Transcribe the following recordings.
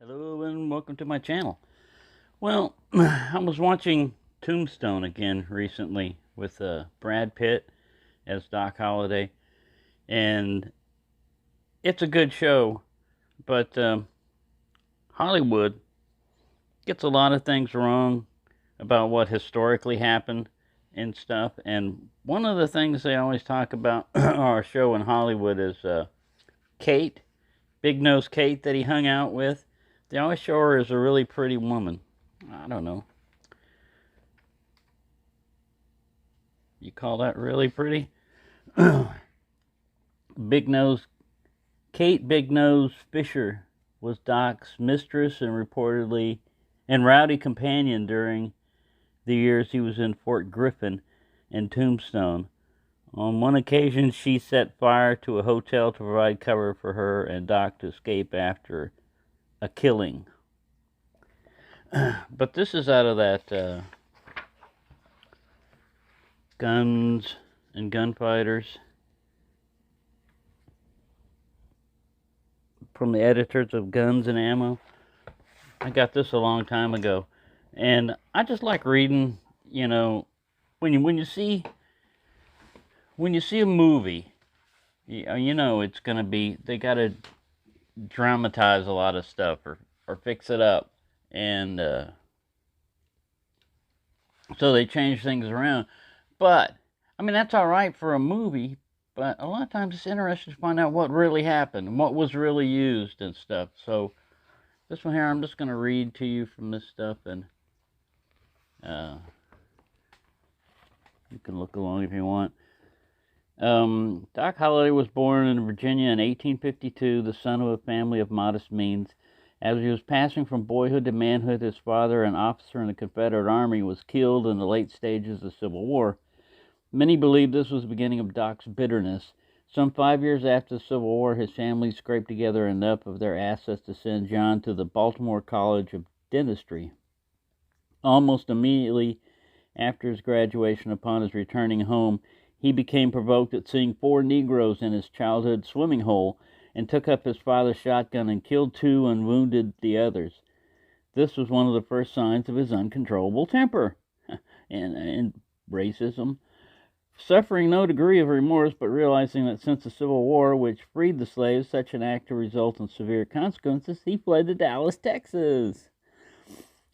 Hello and welcome to my channel. Well, I was watching Tombstone again recently with Brad Pitt as Doc Holliday, and it's a good show, but Hollywood gets a lot of things wrong about what historically happened and stuff, and one of the things they always talk about our show in Hollywood is Kate, Big Nose Kate that he hung out with. They always show her as a really pretty woman. I don't know. You call that really pretty? Big Nose Kate Big Nose Fisher was Doc's mistress and reportedly and rowdy companion during the years he was in Fort Griffin and Tombstone. On one occasion, she set fire to a hotel to provide cover for her and Doc to escape after a killing. But this is out of that Guns and Gunfighters, from the editors of Guns and Ammo. I got this a long time ago, and I just like reading. You know, when you see a movie, you know it's gonna be, they gotta dramatize a lot of stuff or fix it up, and so they change things around. But I mean that's all right for a movie. But a lot of times it's interesting to find out what really happened and what was really used and stuff. So this one here, I'm just going to read to you from this stuff, and you can look along if you want. Doc Holliday was born in Virginia in 1852, the son of a family of modest means. As he was passing from boyhood to manhood, his father, an officer in the Confederate Army, was killed in the late stages of the Civil War. Many believe this was the beginning of Doc's bitterness. Some 5 years after the Civil War, his family scraped together enough of their assets to send John to the Baltimore College of Dentistry. Almost immediately after his graduation, upon his returning home, he became provoked at seeing 4 Negroes in his childhood swimming hole and took up his father's shotgun and killed 2 and wounded the others. This was one of the first signs of his uncontrollable temper and racism. Suffering no degree of remorse, but realizing that since the Civil War, which freed the slaves, such an act would result in severe consequences, he fled to Dallas, Texas.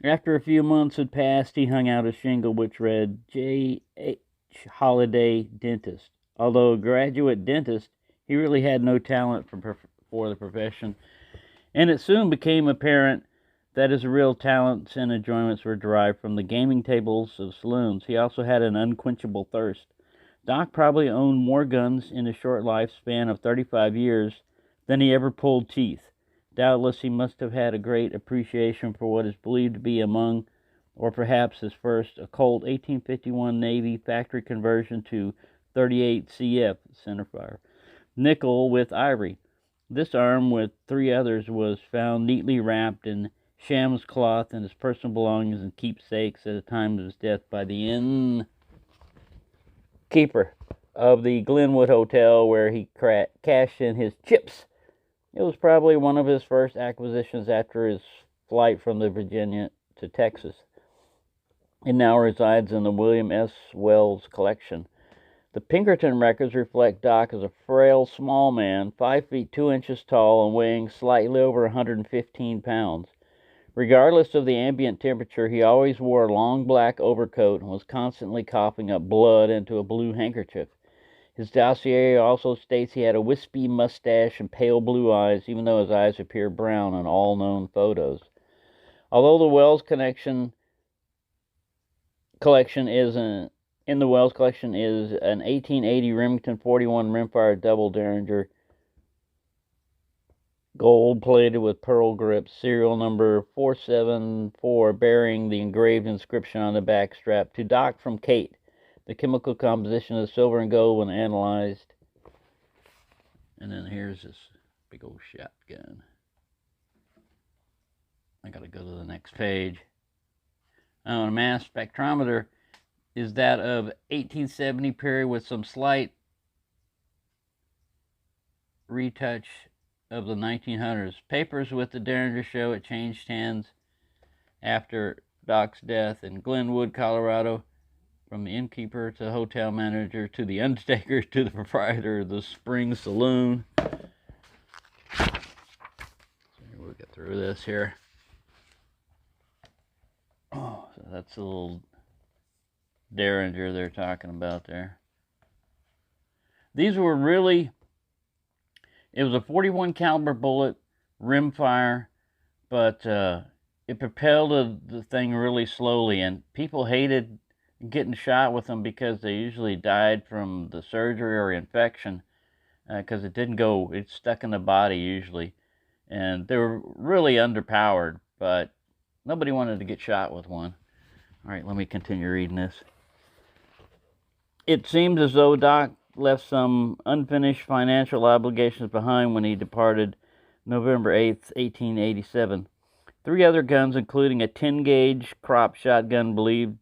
After a few months had passed, he hung out a shingle which read, J. H. Holliday, Dentist. Although a graduate dentist, he really had no talent for the profession, and it soon became apparent that his real talents and enjoyments were derived from the gaming tables of saloons. He also had an unquenchable thirst. Doc probably owned more guns in his short lifespan of 35 years than he ever pulled teeth. Doubtless he must have had a great appreciation for what is believed to be among, or perhaps his first, occult 1851 Navy factory conversion to 38 CF centerfire, nickel with ivory. This arm, with 3 others, was found neatly wrapped in shams cloth and his personal belongings and keepsakes at the time of his death by the innkeeper of the Glenwood Hotel, where he cashed in his chips. It was probably one of his first acquisitions after his flight from the Virginia to Texas. It now resides in the William S. Wells collection. The Pinkerton records reflect Doc as a frail, small man, 5 feet 2 inches tall and weighing slightly over 115 pounds. Regardless of the ambient temperature, he always wore a long black overcoat and was constantly coughing up blood into a blue handkerchief. His dossier also states he had a wispy mustache and pale blue eyes, even though his eyes appear brown on all known photos. Although the Wells collection is an 1880 Remington 41 rimfire double Derringer, gold-plated with pearl grips, serial number 474, bearing the engraved inscription on the back strap, "To Doc from Kate. The chemical composition of silver and gold when analyzed." And then here's this big old shotgun. I gotta go to the next page. A mass spectrometer is that of 1870 period with some slight retouch of the 1900s. Papers with the Derringer show it changed hands after Doc's death in Glenwood, Colorado, from the innkeeper to the hotel manager to the undertaker to the proprietor of the Spring Saloon. We'll get through this here. Oh, so that's a little Derringer they're talking about there. These were really, it was a 41 caliber bullet, rimfire, but it propelled the thing really slowly, and people hated getting shot with them because they usually died from the surgery or infection, because it stuck in the body usually, and they were really underpowered, but nobody wanted to get shot with one. All right, let me continue reading this. It seems as though Doc left some unfinished financial obligations behind when he departed November 8th, 1887. 3 other guns, including a 10-gauge crop shotgun believed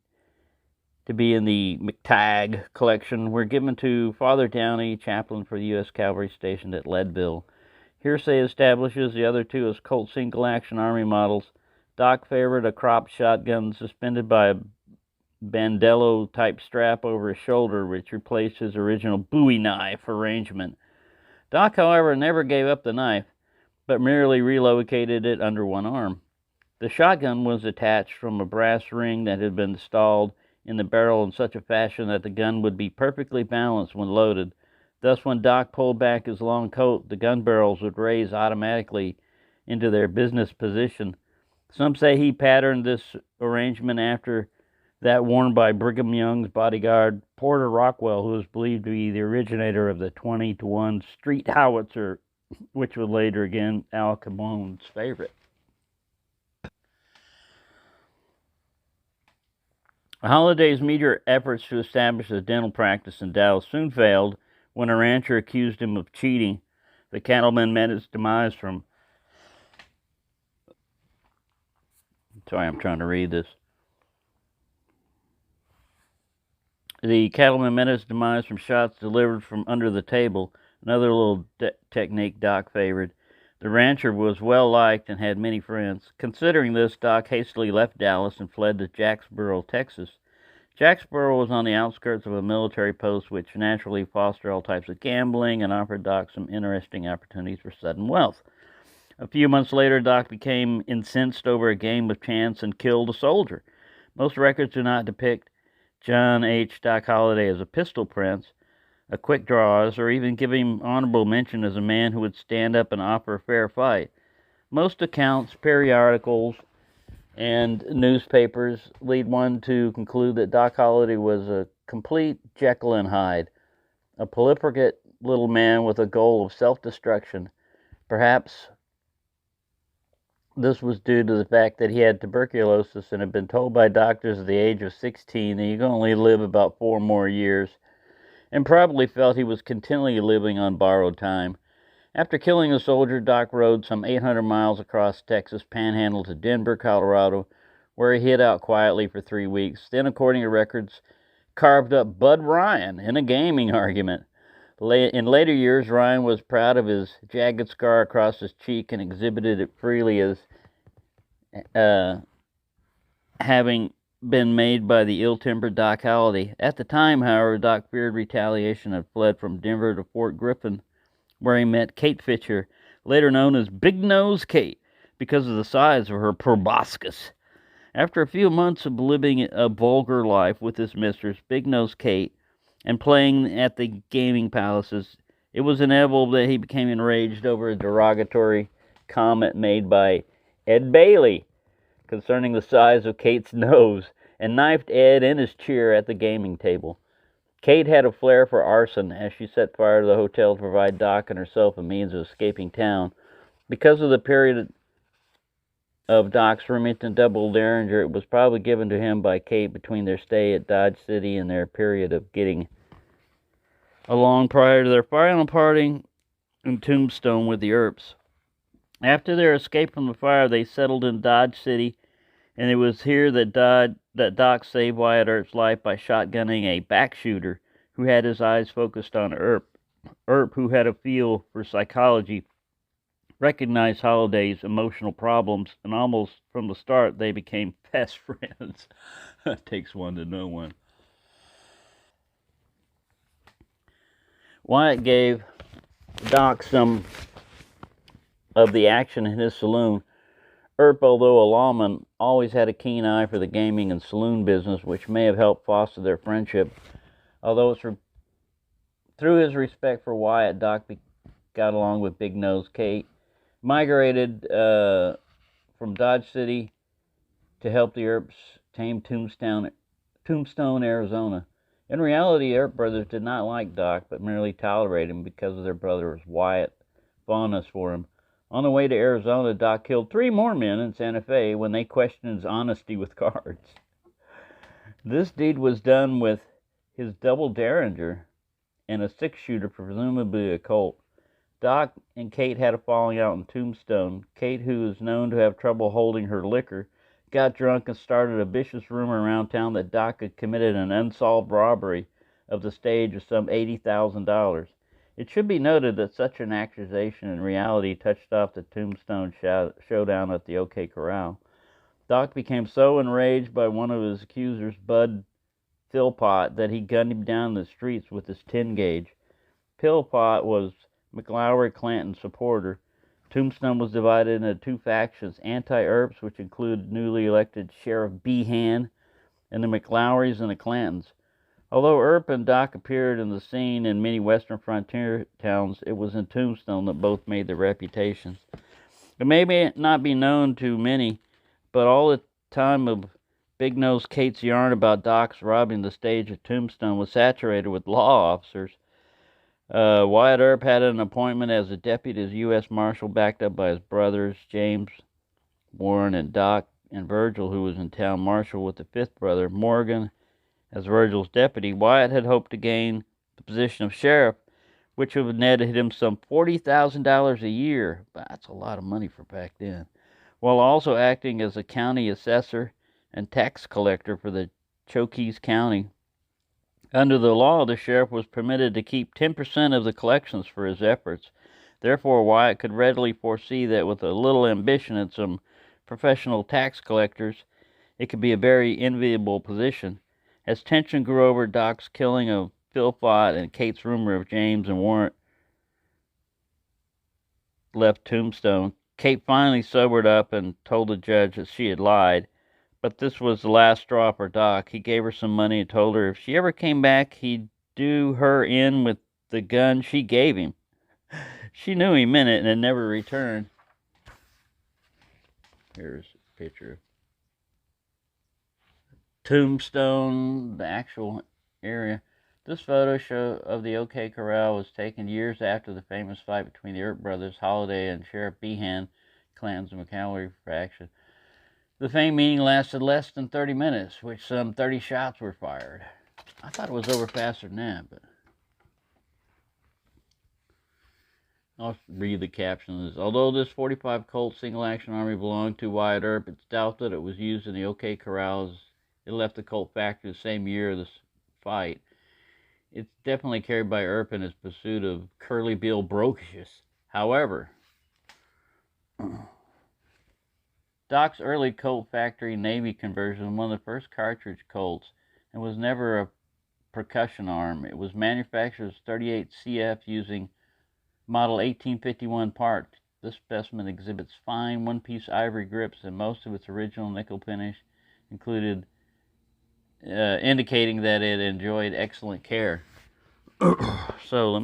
to be in the McTagg collection, were given to Father Downey, chaplain for the U.S. Cavalry stationed at Leadville. Hearsay establishes the other 2 as Colt single-action Army models. Doc favored a crop shotgun suspended by a bandello-type strap over his shoulder, which replaced his original Bowie knife arrangement. Doc, however, never gave up the knife, but merely relocated it under one arm. The shotgun was attached from a brass ring that had been installed in the barrel in such a fashion that the gun would be perfectly balanced when loaded. Thus, when Doc pulled back his long coat, the gun barrels would raise automatically into their business position. Some say he patterned this arrangement after that worn by Brigham Young's bodyguard, Porter Rockwell, who was believed to be the originator of the 20-1 street howitzer, which was later again Al Capone's favorite. Holliday's meager efforts to establish a dental practice in Dallas soon failed when a rancher accused him of cheating. The cattleman met his demise from... Sorry, I'm trying to read this. The cattleman met his demise from shots delivered from under the table, another little technique Doc favored. The rancher was well liked and had many friends. Considering this, Doc hastily left Dallas and fled to Jacksboro, Texas. Jacksboro was on the outskirts of a military post which naturally fostered all types of gambling and offered Doc some interesting opportunities for sudden wealth. A few months later, Doc became incensed over a game of chance and killed a soldier. Most records do not depict John H. Doc Holliday as a pistol prince, a quick draws, or even give him honorable mention as a man who would stand up and offer a fair fight. Most accounts, periodicals, and newspapers lead one to conclude that Doc Holliday was a complete Jekyll and Hyde, a prolific little man with a goal of self-destruction. Perhaps this was due to the fact that he had tuberculosis and had been told by doctors at the age of 16 that he could only live about 4 more years, and probably felt he was continually living on borrowed time. After killing the soldier, Doc rode some 800 miles across Texas Panhandle to Denver, Colorado, where he hid out quietly for 3 weeks. Then, according to records, carved up Bud Ryan in a gaming argument. In later years, Ryan was proud of his jagged scar across his cheek and exhibited it freely as having been made by the ill-tempered Doc Holliday. At the time, however, Doc feared retaliation and fled from Denver to Fort Griffin, where he met Kate Fitcher, later known as Big Nose Kate, because of the size of her proboscis. After a few months of living a vulgar life with his mistress, Big Nose Kate, and playing at the gaming palaces, it was inevitable that he became enraged over a derogatory comment made by Ed Bailey concerning the size of Kate's nose, and knifed Ed and his cheer at the gaming table. Kate had a flair for arson as she set fire to the hotel to provide Doc and herself a means of escaping town. Because of the period of Doc's Remington double Derringer, it was probably given to him by Kate between their stay at Dodge City and their period of getting along prior to their final parting in Tombstone with the Earps. After their escape from the fire, they settled in Dodge City, and it was here that Doc saved Wyatt Earp's life by shotgunning a back shooter who had his eyes focused on Earp. Earp, who had a feel for psychology, recognized Holliday's emotional problems, and almost from the start they became best friends. It takes one to know one. Wyatt gave Doc some of the action in his saloon. Earp, although a lawman, always had a keen eye for the gaming and saloon business, which may have helped foster their friendship. Although through his respect for Wyatt, Doc got along with Big Nose Kate. Migrated from Dodge City to help the Earps tame Tombstone, Arizona. In reality, the Earp brothers did not like Doc, but merely tolerated him because of their brother's Wyatt fondness for him. On the way to Arizona, Doc killed 3 more men in Santa Fe when they questioned his honesty with cards. This deed was done with his double Derringer and a 6-shooter, presumably a Colt. Doc and Kate had a falling out in Tombstone. Kate, who is known to have trouble holding her liquor, got drunk and started a vicious rumor around town that Doc had committed an unsolved robbery of the stage of some $80,000. It should be noted that such an accusation in reality touched off the Tombstone showdown at the OK Corral. Doc became so enraged by one of his accusers, Bud Philpott, that he gunned him down in the streets with his 10 gauge. Philpott was McLaury Clanton's supporter. Tombstone was divided into 2 factions, anti-Earps, which included newly elected Sheriff Behan, and the McLaurys and the Clantons. Although Earp and Doc appeared in the scene in many western frontier towns, it was in Tombstone that both made their reputations. It may not be known to many, but all the time of Big Nose Kate's yarn about Doc's robbing the stage at Tombstone was saturated with law officers. Wyatt Earp had an appointment as a deputy as U.S. Marshal, backed up by his brothers, James, Warren, and Doc, and Virgil, who was in town marshal with the 5th brother, Morgan, as Virgil's deputy. Wyatt had hoped to gain the position of sheriff, which would have netted him some $40,000 a year. That's a lot of money for back then. While also acting as a county assessor and tax collector for the Chokees County. Under the law, the sheriff was permitted to keep 10% of the collections for his efforts. Therefore, Wyatt could readily foresee that with a little ambition and some professional tax collectors, it could be a very enviable position. As tension grew over Doc's killing of Philpott and Kate's rumor of James and Warren left Tombstone, Kate finally sobered up and told the judge that she had lied. But this was the last straw for Doc. He gave her some money and told her if she ever came back, he'd do her in with the gun she gave him. She knew he meant it and had never returned. Here's a picture of Tombstone, the actual area. This photo show of the OK Corral was taken years after the famous fight between the Earp brothers, Holiday and Sheriff Behan, clans of McLaury faction. The famed meeting lasted less than 30 minutes, which some 30 shots were fired. I thought it was over faster than that, but I'll read the captions. Although this 45 Colt single-action army belonged to Wyatt Earp, it's doubted it was used in the OK Corrals. It left the Colt factory the same year of this fight. It's definitely carried by Earp in his pursuit of Curly Bill Brocious. However, Doc's early Colt factory Navy conversion was one of the first cartridge Colts and was never a percussion arm. It was manufactured as 38 CF using model 1851 parts. This specimen exhibits fine one-piece ivory grips, and most of its original nickel finish included, indicating that it enjoyed excellent care. So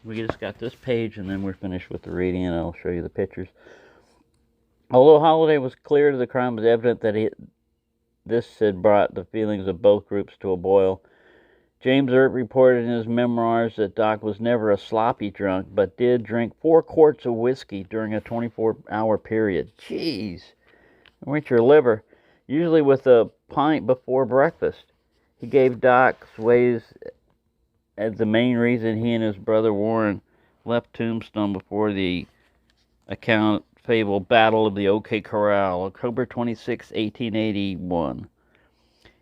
we just got this page, and then we're finished with the reading, and I'll show you the pictures. Although Holiday was clear to the crime, it was evident that this had brought the feelings of both groups to a boil. James Earp reported in his memoirs that Doc was never a sloppy drunk, but did drink 4 quarts of whiskey during a 24-hour period. Jeez, went your liver, usually with a pint before breakfast. He gave Doc's ways as the main reason he and his brother Warren left Tombstone before the account fable Battle of the OK Corral, October 26, 1881.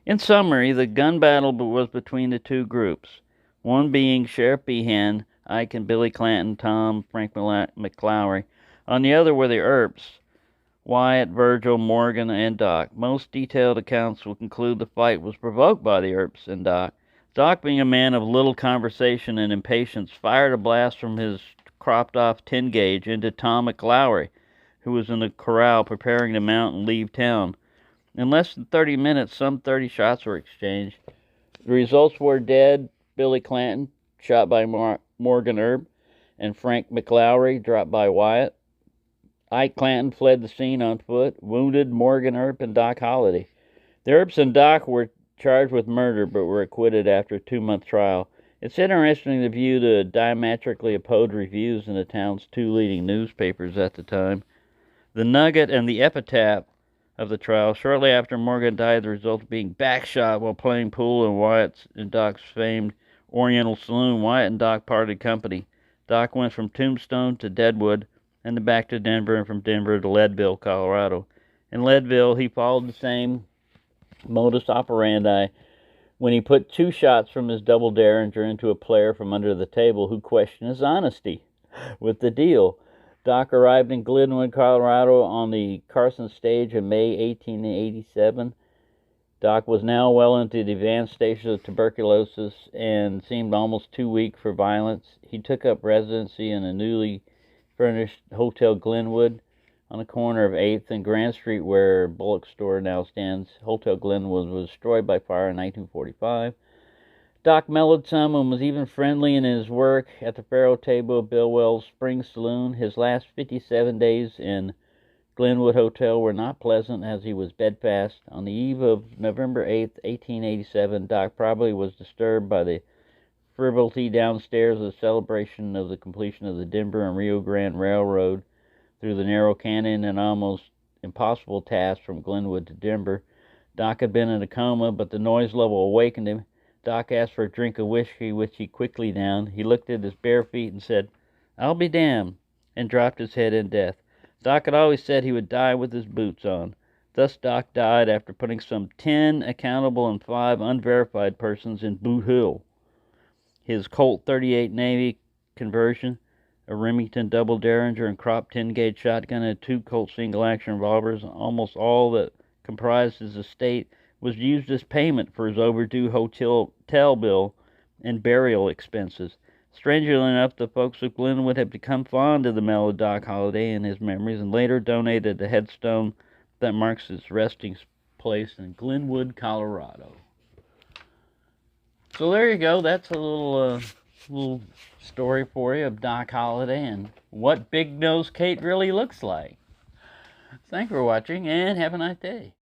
In summary, the gun battle was between the 2 groups, one being Sheriff Behan, Ike and Billy Clanton, Tom, Frank McLaury, On the other were the Earps, Wyatt, Virgil, Morgan, and Doc. Most detailed accounts will conclude the fight was provoked by the Earps and Doc. Doc, being a man of little conversation and impatience, fired a blast from his cropped-off 10-gauge into Tom McLowry, who was in the corral preparing to mount and leave town. In less than 30 minutes, some 30 shots were exchanged. The results were dead Billy Clanton, shot by Morgan Earp, and Frank McLowry, dropped by Wyatt. Ike Clanton fled the scene on foot, wounded Morgan Earp and Doc Holliday. The Earps and Doc were charged with murder, but were acquitted after a 2-month trial. It's interesting to view the diametrically opposed reviews in the town's 2 leading newspapers at the time. The nugget and the epitaph of the trial: shortly after Morgan died, the result of being backshot while playing pool in Wyatt's and Doc's famed Oriental Saloon. Wyatt and Doc parted company. Doc went from Tombstone to Deadwood, and then back to Denver, and from Denver to Leadville, Colorado. In Leadville, he followed the same modus operandi when he put 2 shots from his double Derringer into a player from under the table who questioned his honesty with the deal. Doc arrived in Glenwood, Colorado on the Carson stage in May 1887. Doc was now well into the advanced stages of tuberculosis and seemed almost too weak for violence. He took up residency in a newly furnished Hotel Glenwood on the corner of 8th and Grand Street, where Bullock's store now stands. Hotel Glenwood was destroyed by fire in 1945. Doc mellowed some and was even friendly in his work at the faro table of Billwell's Spring Saloon. His last 57 days in Glenwood Hotel were not pleasant, as he was bedfast. On the eve of November 8, 1887, Doc probably was disturbed by the frivolity downstairs of the celebration of the completion of the Denver and Rio Grande Railroad through the narrow canyon, an almost impossible task from Glenwood to Denver. Doc had been in a coma, but the noise level awakened him. Doc asked for a drink of whiskey, which he quickly downed. He looked at his bare feet and said, "I'll be damned," and dropped his head in death. Doc had always said he would die with his boots on. Thus Doc died after putting some 10 accountable and 5 unverified persons in Boot Hill. His Colt .38 Navy conversion, a Remington double Derringer and crop 10-gauge shotgun, and 2 Colt single-action revolvers, almost all that comprised his estate, was used as payment for his overdue hotel bill and burial expenses. Strangely enough, the folks of Glenwood had become fond of the mellow Doc Holliday and his memories, and later donated the headstone that marks his resting place in Glenwood, Colorado. So there you go. That's a little story for you of Doc Holliday and what Big Nose Kate really looks like. Thanks for watching, and have a nice day.